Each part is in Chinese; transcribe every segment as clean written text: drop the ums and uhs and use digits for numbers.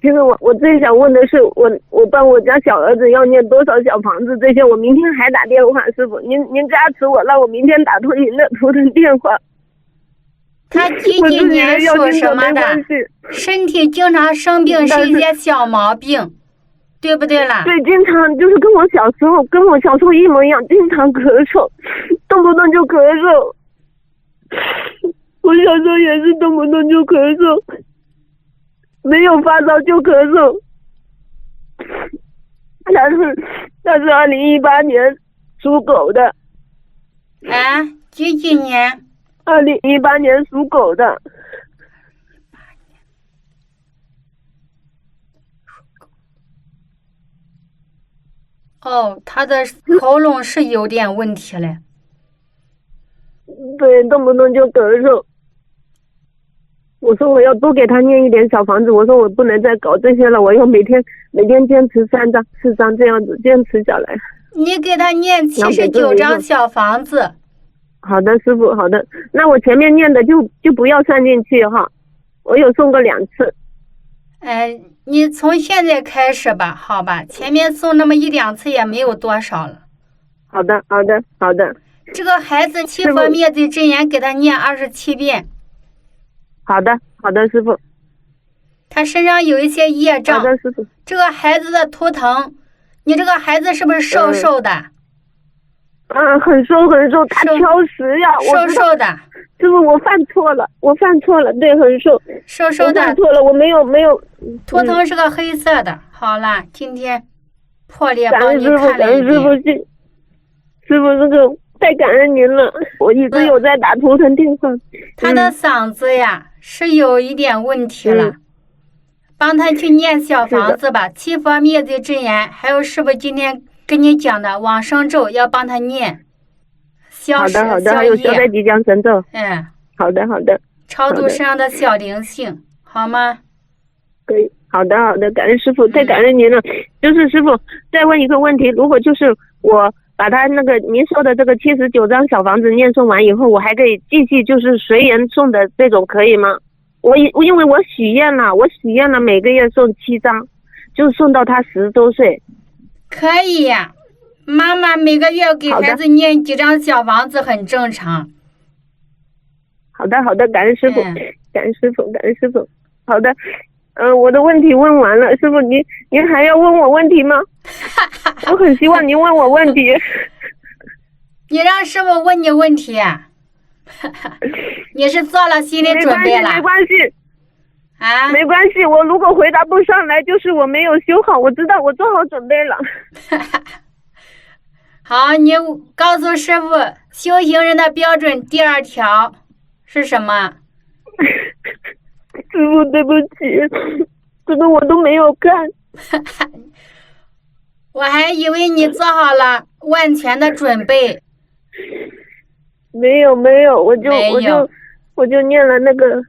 其实我最想问的是，我帮我家小儿子要念多少小房子，这些我明天还打电话，师傅您加持我，让我明天打通您的图腾电话。他几几年属什么的？身体经常生病，是一些小毛病，对不对啦？对，经常就是跟我小时候一模一样，经常咳嗽，动不动就咳嗽。我小时候也是动不动就咳嗽，没有发烧就咳嗽。他是2018年属狗的。啊，几几年？2018年属狗的。哦，他的喉咙是有点问题嘞。对，动不动就咳嗽。我说我要多给他念一点小房子，我说我不能再搞这些了，我要每天坚持3张4张这样子坚持下来。你给他念79张小房子。好的，师傅，好的。那我前面念的就不要算进去哈，我有送过2次。你从现在开始吧，好吧，前面送那么1、2次也没有多少了。好的。这个孩子七佛灭罪真言给他念27遍。好的，师傅。他身上有一些业障。好的，师傅。这个孩子的图腾，你这个孩子是不是瘦瘦的？很瘦，他挑食呀。瘦的。师傅，我犯错了，对，很瘦。瘦的。我犯错了，我没有。图腾是个黑色的。好了，今天破裂帮你看了一遍。师傅，这个太感恩您了，我一直有在打图腾电话。他的嗓子呀是有一点问题了，帮他去念小房子吧，七佛灭罪真言，还有师傅今天跟你讲的往生咒要帮他念。好的，还有消灾吉祥神咒。好的。超度身上的小灵性，好吗？可以。好的，感恩师傅，太感恩您了。就是师傅再问一个问题，如果就是我把他那个您说的这个79张小房子念诵完以后，我还可以继续就是随缘送的这种，可以吗？因为我许愿了每个月送7张，就送到他10多岁。可以呀，妈妈每个月给孩子念几张小房子很正常。好的，感恩师傅，感恩师傅。好的，我的问题问完了，师傅您还要问我问题吗？我很希望您问我问题。你让师傅问你问题啊？你是做了心理准备了？没关系。啊？没关系，我如果回答不上来，就是我没有修好，我知道我做好准备了。好，你告诉师傅，修行人的标准第2条是什么？师傅，对不起，这个我都没有看。我还以为你做好了万全的准备。没有，我就念了那个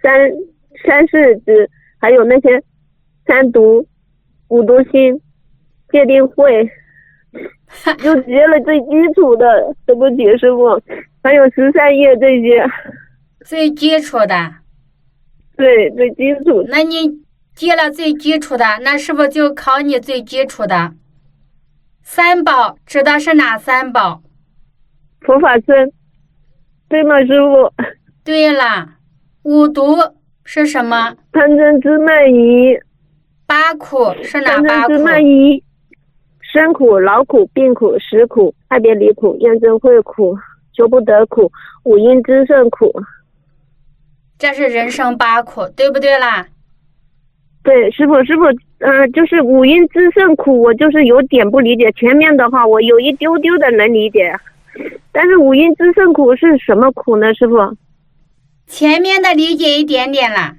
三世子，还有那些3读、5读心、戒定慧，就结了最基础的。对不起，师傅，还有13页这些。最基础的。对，最基础。那你接了最基础的，那是不是就考你最基础的？3宝指的是哪3宝？佛法僧，对吗，师傅？对了。5毒是什么？贪嗔痴慢疑。8苦是哪8苦？贪嗔痴慢疑，生苦、老苦、病苦、死苦、爱别离苦、怨憎会苦、求不得苦、五阴炽盛苦。这是人生8苦，对不对啦？对，师傅，就是五阴炽盛苦，我就是有点不理解。前面的话我有一丢丢的能理解，但是五阴炽盛苦是什么苦呢，师傅？前面的理解一点点啦。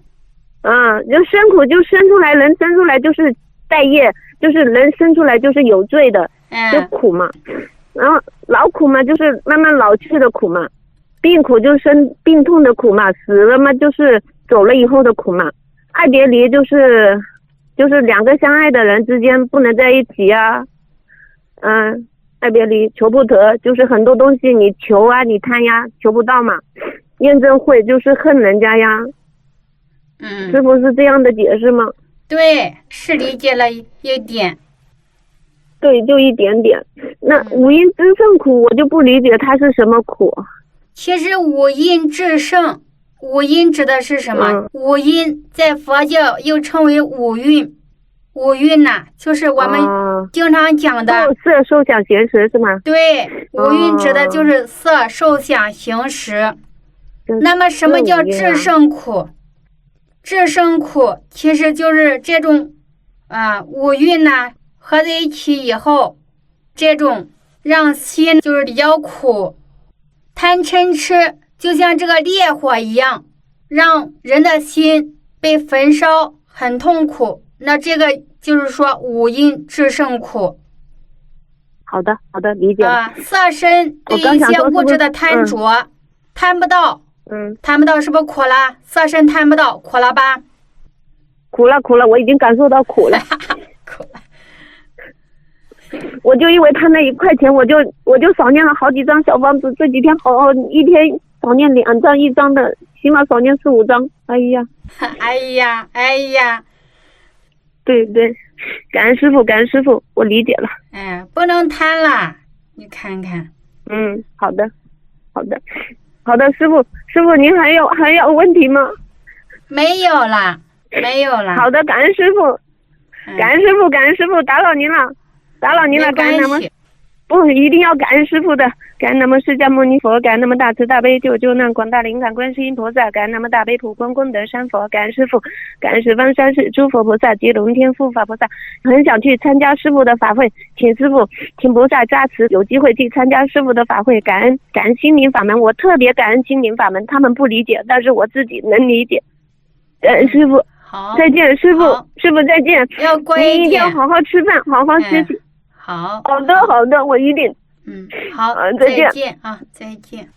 就生苦，就生出来，人生出来就是带业，就是人生出来就是有罪的，就苦嘛。然后老苦嘛，就是慢慢老去的苦嘛。病苦就生病痛的苦嘛，死了嘛就是走了以后的苦嘛。爱别离就是2个相爱的人之间不能在一起呀。爱别离，求不得就是很多东西你求啊，你贪呀，求不到嘛。怨憎会就是恨人家呀。师傅是这样的解释吗？对，是理解了一点。对，就一点点。那五阴炽盛苦，我就不理解它是什么苦。其实五阴炽盛，五阴指的是什么？五阴在佛教又称为五蕴。五蕴呐，就是我们经常讲的色受想行识是吗？对，五蕴指的就是色受想行识。那么什么叫炽盛苦？炽盛苦其实就是这种五蕴呢合在一起以后，这种让心就是比较苦。贪嗔痴就像这个烈火一样，让人的心被焚烧，很痛苦。那这个就是说五阴炽盛苦。好的，理解了。色身对一些物质的贪着，贪不到，贪不到是不是苦了？色身贪不到，苦了吧？苦了，我已经感受到苦了。苦了。我就因为他那1块钱，我就少念了好几张小房子，这几天一天少念2张1张的，起码少念4、5张。哎呀。对，感恩师傅，我理解了。不能贪了，你看看。好的，师傅，您还有问题吗？没有了。好的，感恩师傅，打扰您了，感恩南无，不一定要感恩师傅的，感恩南无释迦牟尼佛，感恩南无大慈大悲救难广大灵感观世音菩萨，感恩南无大悲普光功德山佛，感恩师傅，感恩十方三世诸佛菩萨及龙天护法菩萨。很想去参加师傅的法会，请菩萨加持，有机会去参加师傅的法会。感恩心灵法门，我特别感恩心灵法门，他们不理解，但是我自己能理解。感恩师傅。好，再见，师傅再见。要乖一点，你一定要好好吃饭，好好休息。好的，我一定。好，再见再见。